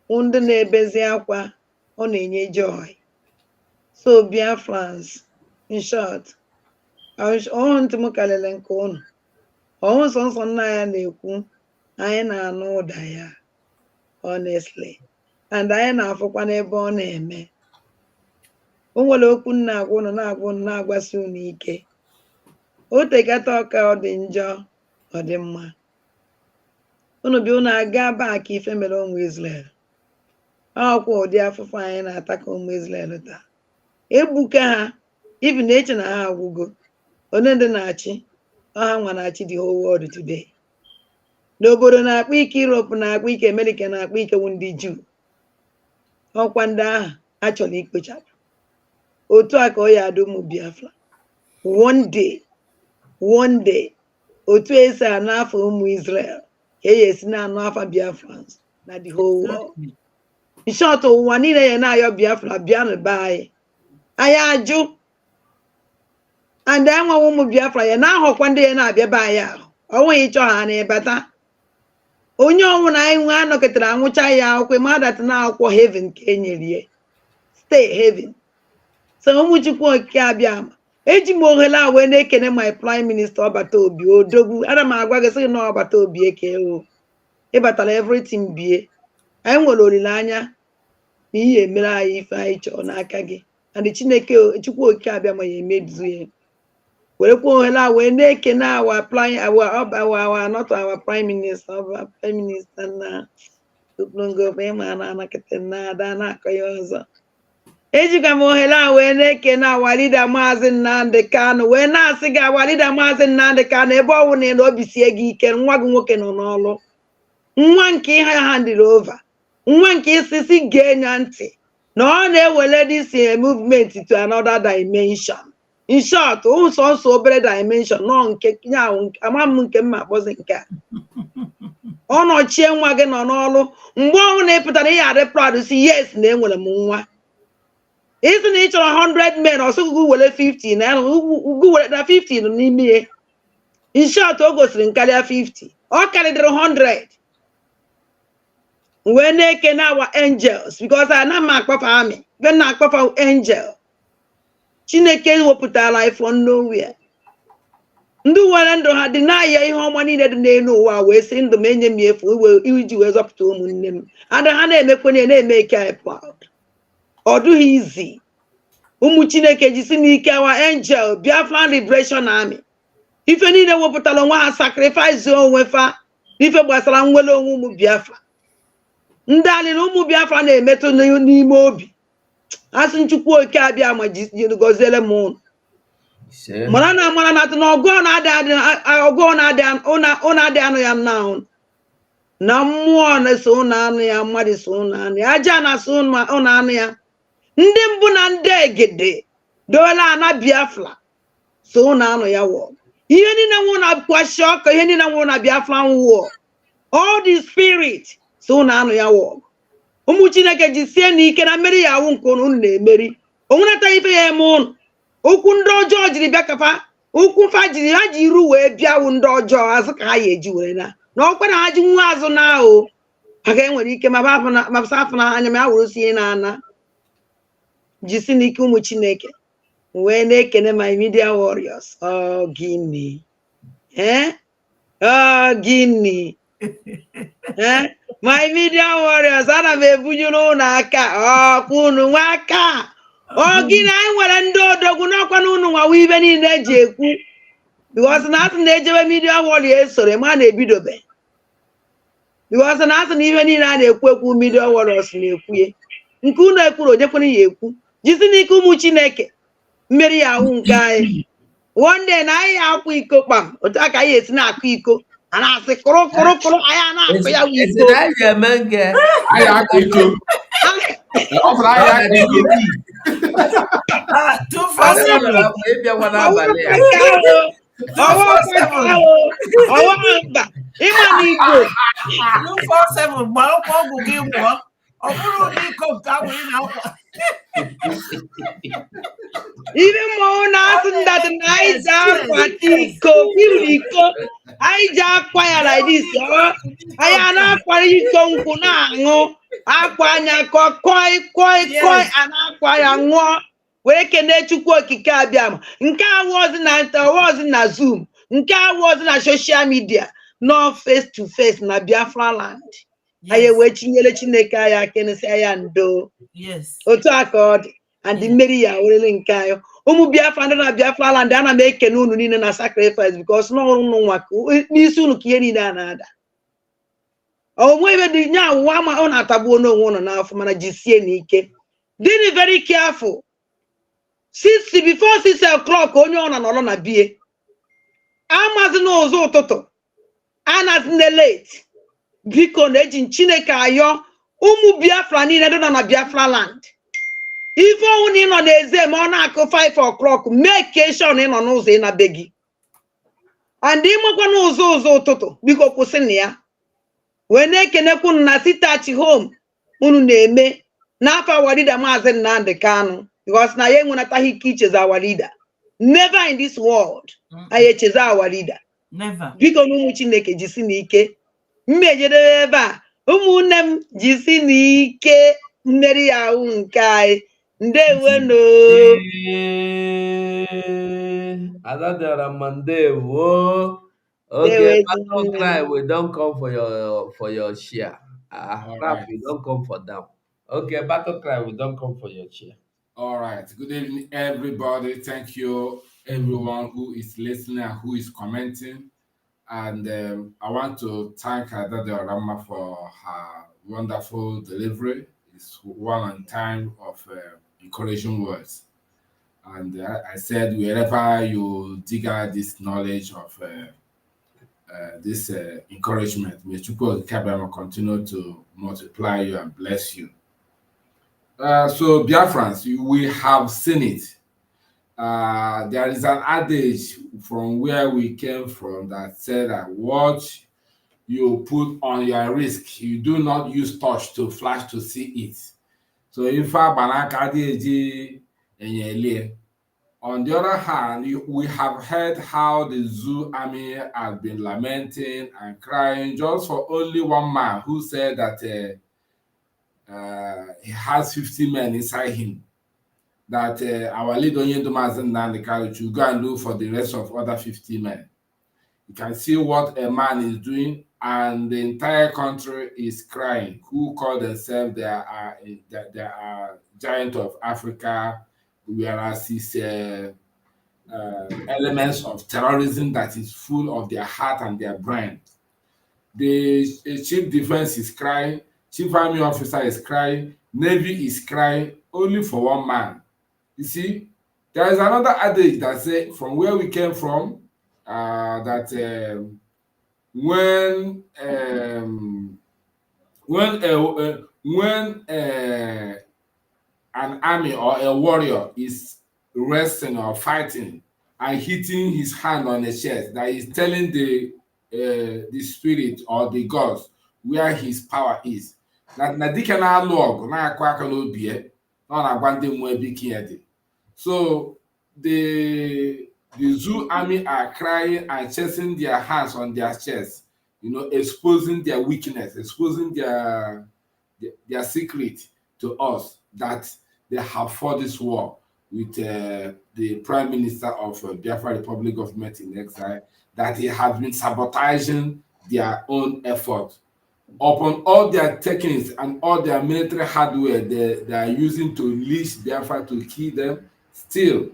ndị na-ebezi akwa ọ na-enye joy. So BIAFRANS, in short, ọhụ ntị m kalele nke ụnụ. Ọhụ nsọ nna ya na-ekwu anyị na-anụ ụda ya. Honestly, and anyị na-afụkwa n'ebe ọ na-eme. O nwere okwu na-agwa unu na-agwasi unu ike. O tekata ọka ọ dị njọ ọ dị mma. Unu bi unu aga back ife mere ụmụ Israel. Ọkwa ụdị afụfụ anyị na-ata ka ụmụ Israel taa. Ebuka ha even eche na ha agwụgo. Onye ndị na-achị ọha nwa na-achị the whole world today. N'obodo na-akpa ike Europe na-akpa ike America na-akpa ike ndị Jew. Ọkwa ndị ahụ a chọrọ ikpochapụ. Otu a ka ọ ya adị ụmụ Biafra. One day, otu esi anụ afọ ụmụ Israel ka esi na-anụ afọ Biafrans na the whole world. In short, ụwa niile ya na-ayọ Biafra bịa n'ebe anyị. Anyị ajụ. And enwe ụmụ Biafra ya na-ahọkwa ndị ya na-abịa be anyị ahụ. Ọnweghị ịchọ ha na-ebata. Onye ọnwụ na anyị nwe anọkọtara anwụcha ya akwụkwọ ma dat na akwụkwọ heaven ka enyere ya. Stay heaven. So ụmụ Chukwu okike abịa ama. Eji m ohere a wee na-ekene my prime minister ọbata obi odogwu. Ana m agwa gị sị na ọbata obi eke o. Ịbatara everything bie. Anyị nwere olileanya na ihe emere anyị ife anyị chọrọ n'aka gị. And Chineke Chukwu okike abịa ma ya emezu ya. Werekwa ohere a wee na-ekene our prime minister na Oblongo ma na-anakịta na ada na-akọ ya ọzọ. Ejikwa m ohere a wee na-ekene our leader Maazị Nnamdi Kanu wee na-asị gị our leader Maazị Nnamdi Kanu ebe ọ wụ na obi sie gị ike nwa gị nwoke nọ n'ọlụ. Nwa nke ha handle over. Nwa nke isisi gee nya ntị. No, na-ewele this movement to another dimension. In short, also obere dimension, no nke nyawo ama m nke mma akpọzi nke a. Ọ nọchie nwa gị nọ n'ọlụ mgbe ọhụrụ na ịpụtara ihe adị proud si yes na enwere m nwa. Isi na ị chọrọ 100 men ọsọ ugwu were 50 na ugwu were na 50 n'ime ihe. In short, o gosiri nkarịa 50. Ọ karịrị 100. Wee na-eke na our angels because ana m akpọfa army. Then na akpọfa angel. Chineke wepụtara anyị from nowhere. Ndị nwere ndụ ha dị na-aya ihe ọma niile dị n'elu ụwa wee sị ndụ m enye m efu iji wee zọpụta ụmụnne m. Ada ha na-emekwenye na-eme ike anyị proud. Ọ dụghị izi. Ụmụ Chineke jisi n'ike our angel Biafran Liberation Army. Ife niile wepụtara onwe ha sacrifice onwe fa ife gbasara nwere onwe ụmụ Biafra. Ndị anyị na ụmụ Biafra na-emetụ n'ime obi. Asị Chukwu oke abịa ma gọziele m ụnụ. Mara na ọgụ na-adị anụ ya nna ụnụ. Na mmụọ na-eso ụnụ anụ ya, mmadụ so ụnụ anụ ya, aja na-so ụnụ anụ ya. Ndị mbụ na ndị egede dola ana Biafra so ụnụ anụ ya wọ. Ihe niile nwụ na kwashi ọkụ, ihe niile nwụ na Biafra nwụọ. All the spirit so ụnụ anụ ya wọ. Ụmụ Chineke jisie n'ike na mmeri ya awụ nke unu na-emeri. Onwunata ife ya eme unu. Okwu ndị ọjọọ jiri bịa kafa. Okwu fa jiri ha ji iru wee bịawụ ndị ọjọọ azụ ka ha ya eji were na. Na ọkwa na ha ji nwa azụ na ahụ. Ha ga-enwere ike ma basa afọ na anya ma ha were sie na ana. Jisi n'ike ụmụ Chineke. Wee na-ekene my media warriors. Oh, gịnị. Oh, gịnị. My media warriors, ana m ebunyere ụnụ aka. Unu nwa aka. Gịnị anyị nwere ndị odogwu n'ọkwa na unu nwawa ibe niile eji ekwu. Because na asị na-ejewe media warriors esore ma na-ebidobe. Because na asị na ihe niile a na-ekwu media warriors na-ekwuye. Nke unu ekwuru onyekwere ya ekwu. Jisi n'ike ụmụ Chineke. Mmeri ya ahụ nke anyị. One day na anyị akwa iko kpam. Otu aka anyị esi na-akụ iko. A na-asị kụrụ anyị na-akụ ya iko. Anyị akụ iko. Ọ fụrụ anyị akụ iko. Ọwa mba. Ịma n'Igbo. 247 gbara ọkwa ọgwụ gị nwụọ. Ọ bụrụ na iko nke ahụ ị na-akwa. Even more now that night iko, I just quiet like this. I am not quite iko akwanya koi and akwanya ngo. Where can they chukwu okike abịam? Nke was na Zoom. Nke was na social media. No face to face na Biafra land. Aye we chinyele Chineke aya kene se aya ndo. Yes. Otu aka and the mmeri ya orele nke ayo. Ụmụ Biafra ndị na Biafra land ana m ekene unu niile na sacrifice because no unu nwa n'isi unu ka ihe niile a na-ada. Onwe ebe dị nya ụwa ma ọ na-atagbuo n'onwe unu n'afọ mana jisie n'ike. Dị very careful. Before 6 o'clock onye ọ na-anọrọ na bie. Amazi n'ụzọ ụtụtụ. Anazi na late. Biko na-eji Chineke ayọ ụmụ Biafra niile dị na Biafra land. Ife ọnwụ na ị nọ n'eze ma ọ na-akụ 5 o'clock make sure na ị nọ n'ụzọ ị na-be gị. And ịmakwa n'ụzọ ụtụtụ biko kwụsị na ya. Wee na-ekenekwa unu na sit at home unu na-eme n'afọ our leader Maazị Nnamdi Kanu because na ya enwenataghị ike icheza our leader. Never in this world anyị echeza our leader. Never. Biko na ụmụ Chineke jisi n'ike. Mmejede ebe a ụmụnne m jisi n'ike mmeri ya ahụ nke anyị. Ndewenu. Okay, Battle Cry, we don't come for your share. Rap, we don't come for them. Okay, Battle Cry, we don't come for your share. All right. Good evening, everybody. Thank you, everyone who is listening and who is commenting. And I want to thank Adade Orama for her wonderful delivery. It's one time of encouraging words. And I said, wherever you dig out this knowledge of this encouragement, may Chukwu Kabama continue to multiply you and bless you. So Biafrans, we have seen it. There is an adage from where we came from that said that what you put on your risk, you do not use touch to flash to see it. So if on the other hand, we have heard how the zoo army has been lamenting and crying just for only one man who said that he has 50 men inside him. That our leader Yendomazin Nandekari should go and look for the rest of other 50 men. You can see what a man is doing, and the entire country is crying. Who call themselves they are giant of Africa, whereas it's elements of terrorism that is full of their heart and their brain. The chief defense is crying, chief army officer is crying, navy is crying, only for one man. You see, there is another adage that says from where we came from, that when an army or a warrior is wrestling or fighting and hitting his hand on the chest, that is telling the spirit or the gods where his power is. So the zoo army are crying and chasing their hands on their chests, exposing their weakness, exposing their secret to us, that they have fought this war with the Prime Minister of Biafra Republic Government in Exile, that he has been sabotaging their own effort. Upon all their techniques and all their military hardware they are using to unleash Biafra to kill them, still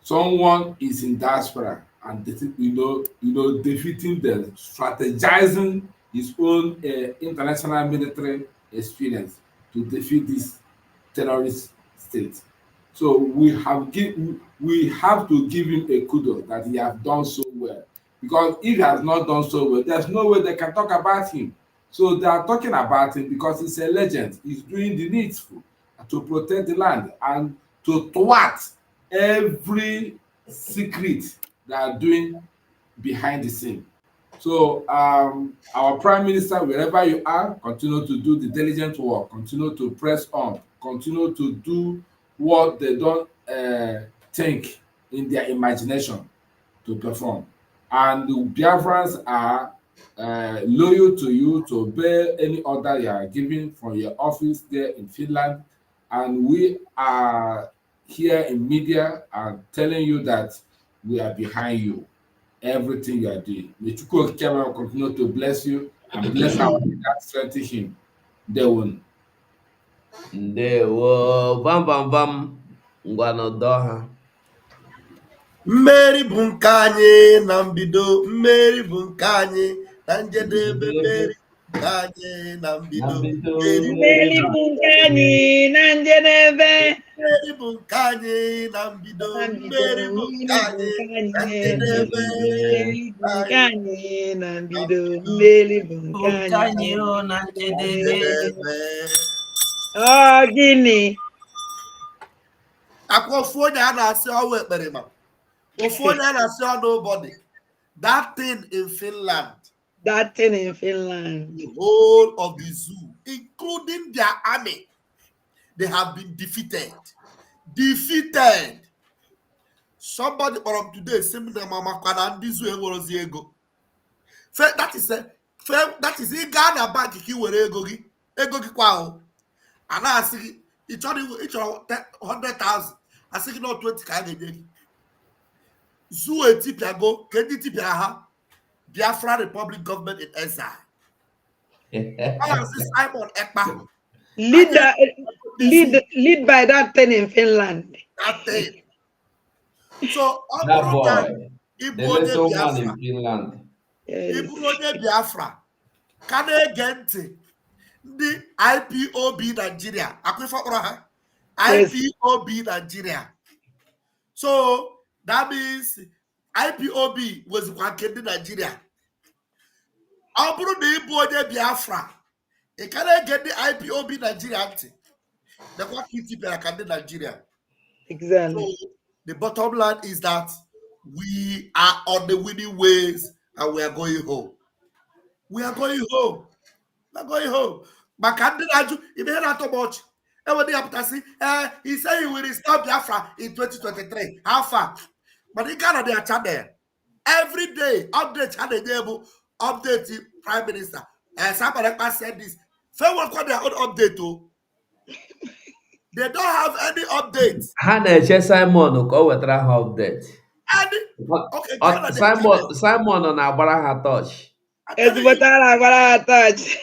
someone is in diaspora and defeating them, strategizing his own international military experience to defeat this terrorist state. So we have to give him a kudos that he has done so well, because if he has not done so well, there's no way they can talk about him. So they are talking about him because he's a legend. He's doing the needful to protect the land and to thwart every secret they are doing behind the scene. So our Prime Minister, wherever you are, continue to do the diligent work, continue to press on, continue to do what they don't think in their imagination to perform. And the Biafrans are loyal to you to obey any order you are giving from your office there in Finland. And we are here in media and telling you that we are behind you. Everything you are doing. May Chukwu Okike continue to bless you and bless our leader, strengthen him. Ndewo. Ndewo. Vam. Ngwanodoha. Mmeri bụ nke anyị na mbido, mmeri bụ nke anyị na njedebe, mmeri bụ nke anyị na mbido, mmeri bụ nke anyị na njedebe, mmeri bụ nke anyị na mbido, mmeri bụ nke anyị na njedebe, mmeri bụ nke anyị na mbido, mmeri bụ nke anyị na njedebe. Ọ gịnị? Akwa ofu onye a na-asị ọwa ekperima, ofu onye a na-asị ọ nobody. That thing in Finland, the whole of the zoo, including their army, they have been defeated. Somebody from today send them mama kana ndị zoo enwerozi ego. That is ị gaa na bank ka ị were ego gị kwa ahụ. A na-asị gị ị chọrọ 100,000, asị gị na 20 ka a ga-enye gị. Zoo etipiago ka ndị tipịa ha, Biafra Republic Government in Exile. Simon Ekpa, lead by that thing in Finland. That thing. So that boy, the little man in Finland. Ibronye Biafra, can I get the IPOB Nigeria? IPOB Nigeria. So that means IPOB was working in Nigeria. Abro the Ibronye Biafra. You can get the IPOB Nigeria. The what keep Nigeria. Exactly. So the bottom line is that we are on the winning ways and we are going home. We are going home. We are going home. But if you hear that much, he said he will restore Biafra in 2023. How far? But in Ghana, they are chat there. Every day, update update Prime Minister. Somebody said this. Fair one call their own update too. They don't have any updates. Ha Simon ka o wetara ha update. Okay, Ghana, Simon na-agbara ha touch. It's what I touch.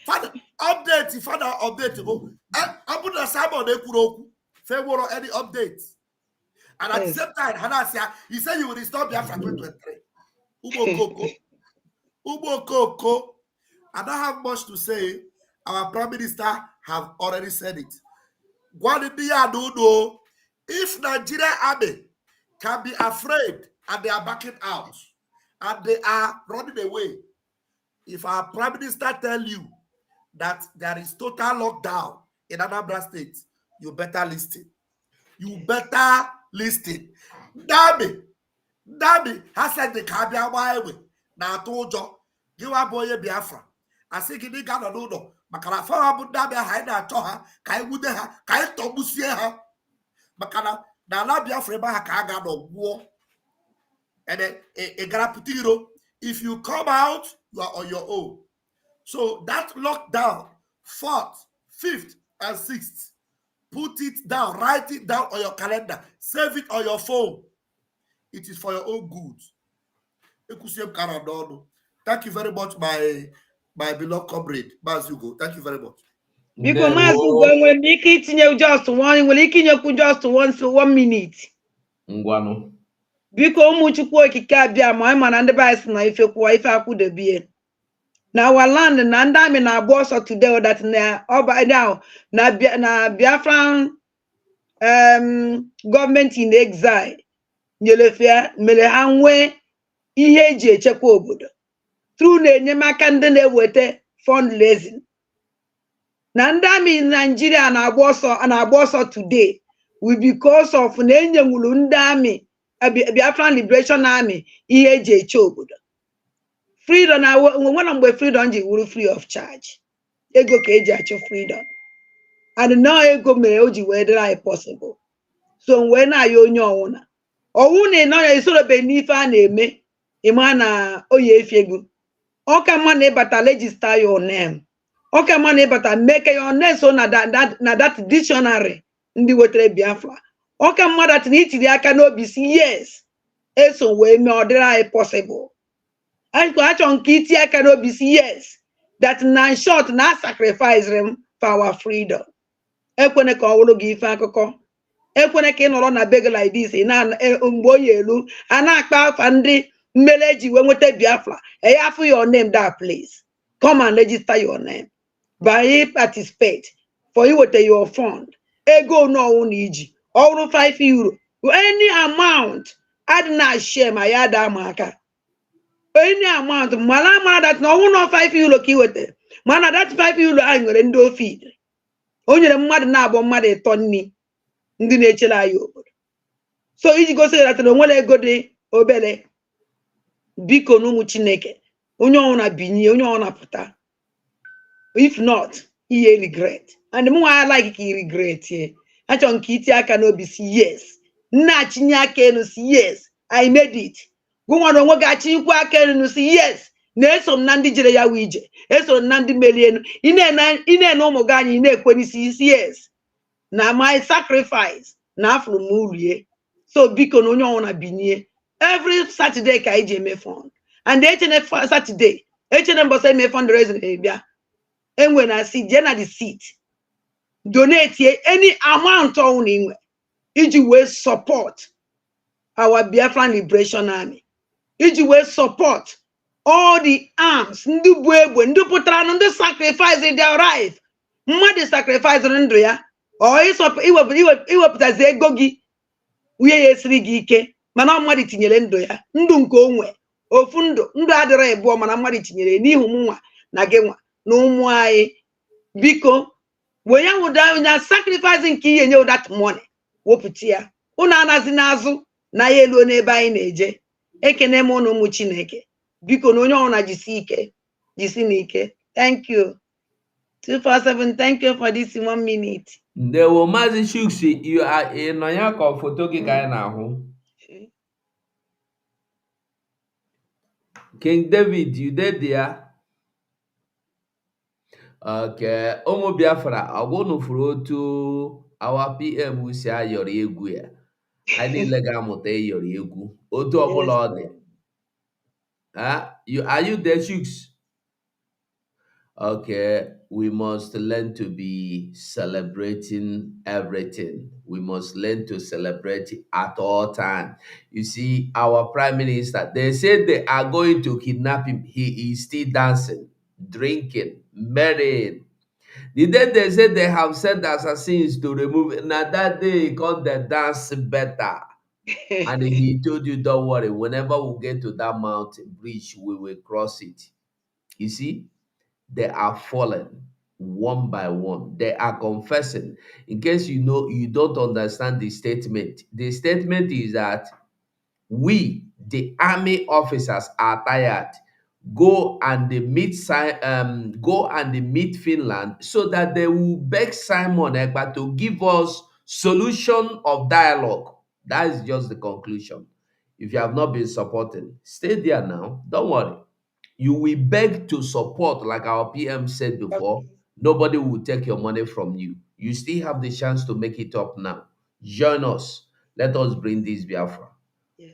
Father, update. I put a Simon favor any updates. And at the same time, Hanasia, he said you will restore Biafra 2023. Ubokoko. I don't have much to say. Our Prime Minister have already said it. If Nigeria army can be afraid and they are backing out and they are running away, if our Prime Minister tell you that there is total lockdown in Anambra State, you better listen. You better listen. Dami has said the Kabia way. Now told you, give a boy Biafra. I say, you got a no. Makana for Abu Dhabi, Haida Toha, Kai Wudeha, Kai Tobusia. Makana, Nala Biafra Kaga no war. And then a graputiro. If you come out, you are on your own. So that lockdown, 4th, 5th, and 6th, put it down, write it down on your calendar, save it on your phone. It is for your own good. Thank you very much, my beloved comrade, Mazugo. Thank you very much. Because Mazugo, when you eating just one, when you eating just 1 minute. Ngwano. Because Muchukwu Kikabia, my man, and the vice, na if you wife, I could be. Now our land and I'm in our boss or today that now Biafran government in exile. Nyelefia melehanwe ihe eji echekwa obodo through na-enyemaka ndị na-eweta fundraising. Na ndị amị Nigeria na-agba ọsọ today will because of na enyenwuru ndị amị Biafran Liberation Army ihe eji eche obodo. Freedom na when mgbe freedom ji wuru free of charge. Ego ka eji achọ freedom. And now ego mere o ji wee dịrị possible. So when na-ayọ onye ọwụna ọwụna nọ ya isorobe n'ife a na-eme ịma na oyi efiegu. Ọka mma na ịbata register your name. Ọka mma na ịbata make your name so na that dictionary ndị wetere Biafra. Ọka mma that na itiri aka n'obi si yes eso wee mee ọ dịrị possible. Achọ nke iti aka n'obi si yes that na short na sacrifice them for our freedom. Ekwene ka ọ wụrụ gị ife akụkọ. Ekwene ka ị nọrọ na beg like this mgbe oyi elu a na-akpa afa ndị mmele ji wee nweta Biafra. After your name that place. Come and register your name. By participate for you with your fund. Ego no iji. All 5 euro. Any amount. I not share my yada marker. Any amount. Malama that no 5 euro ki with it. Mana that 5 euro I'm going to feed. Only the mother na bo mother tonni. Ndi na-echela ayo obodo. So iji go say that no nwere ego dị obele biko n'ụmụ Chineke onye ọna binye onye ọna pụta. If not, he regret. And the more I like he regret here. Achọ nke iti aka n'obi si yes. Nna chinye aka enu si yes. I made it. Gụnwa na onwe ga-achinkwa aka enu si yes. Na-eso m na ndị jere ya wije. Eso na ndị meli enu. Ine na ụmụ gị anyị na-ekwenisi isi yes. Na my sacrifice na afro murie. So biko na onye ọna binye. Every Saturday ka ije eme fund. And the Saturday, mbọsị eme fundraising ebia. Enwe na seat, jena the seat. Donate any amount on inwe. Iji we support our Biafran Liberation Army. Iji we support all the arms. Ndu buegwe, ndu putara, ndu sacrifice in their life. Mmadụ sacrifice ndụ ya. Or iwepụtazi ego gị. Uye yesiri gị ike. Mana mmadụ tinyere ndụ ya. Ndụ nke onwe. Ofu ndụ adịrọ ebuo mana mmadụ tinyere n'ihu mụnwa na gị nwa na ụmụ anyị biko wenye wuda unya sacrificing ka ihe nye that money wopụta ya unu anazi n'azụ na ya elu n'ebe anyị na-eje ekene m unu ụmụ Chineke biko na onye ọbụla jisi n'ike. Thank you 247. Thank you for this 1 minute. Ndewo Mazi Chuks, you are in ya ka foto gị ka anyị na-ahụ. King David, you there there? Okay, ụmụ Biafra, ọgwụnụ furu otu our PM si ayọrọ egwu ya. Anyị niile ga-amụta ịyọrọ egwu otu ọbụla ọ dị. Are you there, Chuks? Okay, we must learn to be celebrating everything. We must learn to celebrate at all times. You see, our Prime Minister, they said they are going to kidnap him. He is still dancing, drinking, marrying. The day they said they have sent assassins to remove it, now that day he called the dance better. And he told you, don't worry, whenever we get to that mountain bridge, we will cross it. You see? They are falling one by one. They are confessing. In case you don't understand the statement is that we, the army officers, are tired. Go and they meet Finland so that they will beg Simon Ekpa to give us solution of dialogue. That is just the conclusion. If you have not been supporting, stay there now. Don't worry. You will beg to support, like our PM said before. Nobody will take your money from you. You still have the chance to make it up now. Join us. Let us bring this Biafra.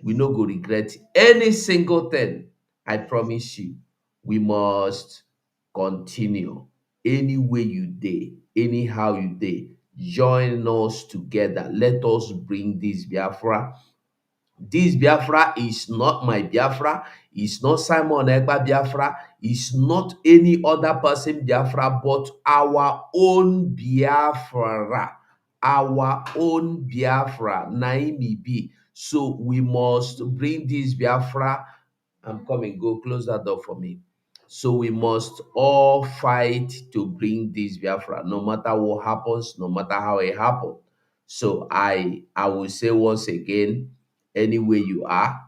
We no go regret any single thing. I promise you. We must continue. Any way you dare, anyhow you dare, join us together. Let us bring this Biafra. This Biafra is not my Biafra. It's not Simon Ekpa Biafra. It's not any other person Biafra, but our own Biafra. Our own Biafra. Naimi B. So we must bring this Biafra. I'm coming. Go close that door for me. So we must all fight to bring this Biafra, no matter what happens, no matter how it happens. So I will say once again, anywhere you are,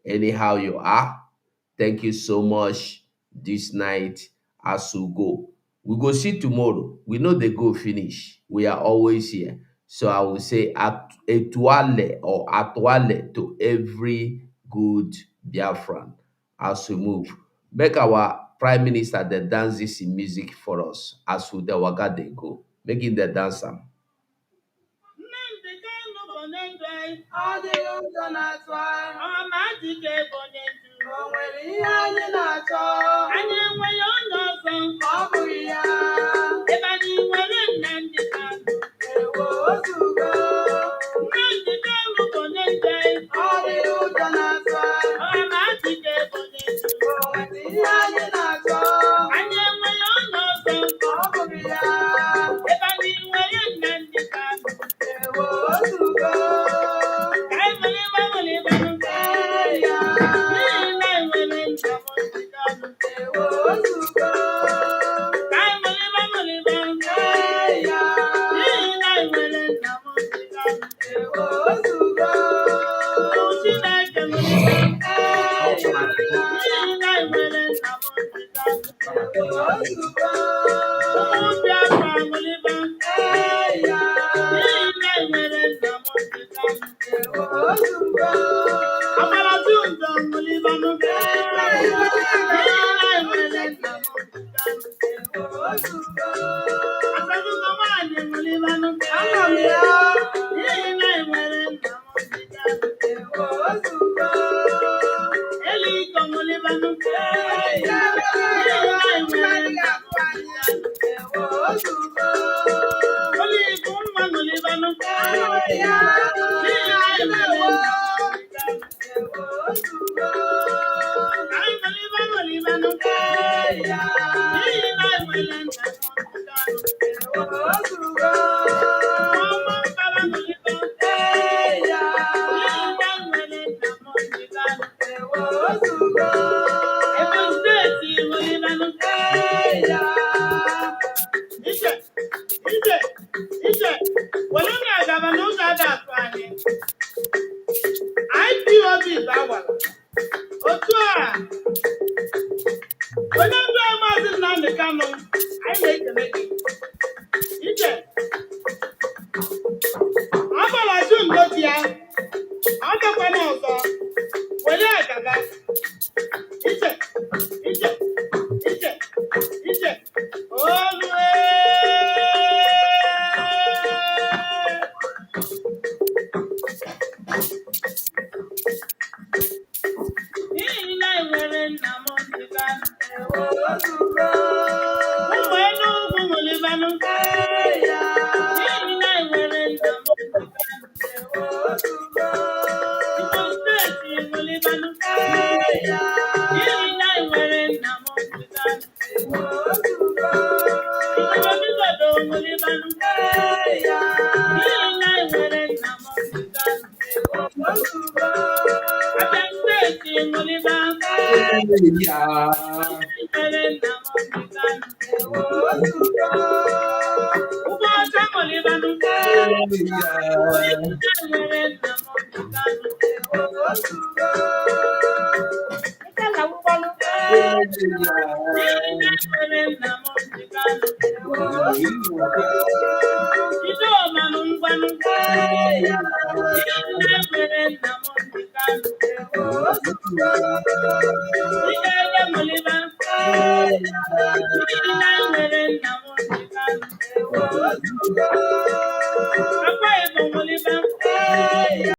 anyhow you are, thank you so much this night as we go. We go see tomorrow. We know they go finish. We are always here. So I will say etuale or atuale to every good Biafran as we move. Make our Prime Minister the dance this in music for us as we the waka they go. Making the dance am. agaba n'ụzọ ada atụ anyị IPOB gbawara otu a onye ndu Maazị Nnamdi Kanu anyị na-ekele gị ije ọ gbara Jun n'otu ya ọ gakwana ọzọ were agaba ije ije ije ije olue n'ihi na enwere Nnamdi Kanu ụmụ Enugu nwụlibanụ n'ihi na enwere Nnamdi Kanu Imo steeti nwụlibanụ n'ihi na enwere Nnamdi Kanu Igodo nwụlibanụ n'ihi na enwere Nnamdi Kanu Abia steeti nwụlibanụ Ike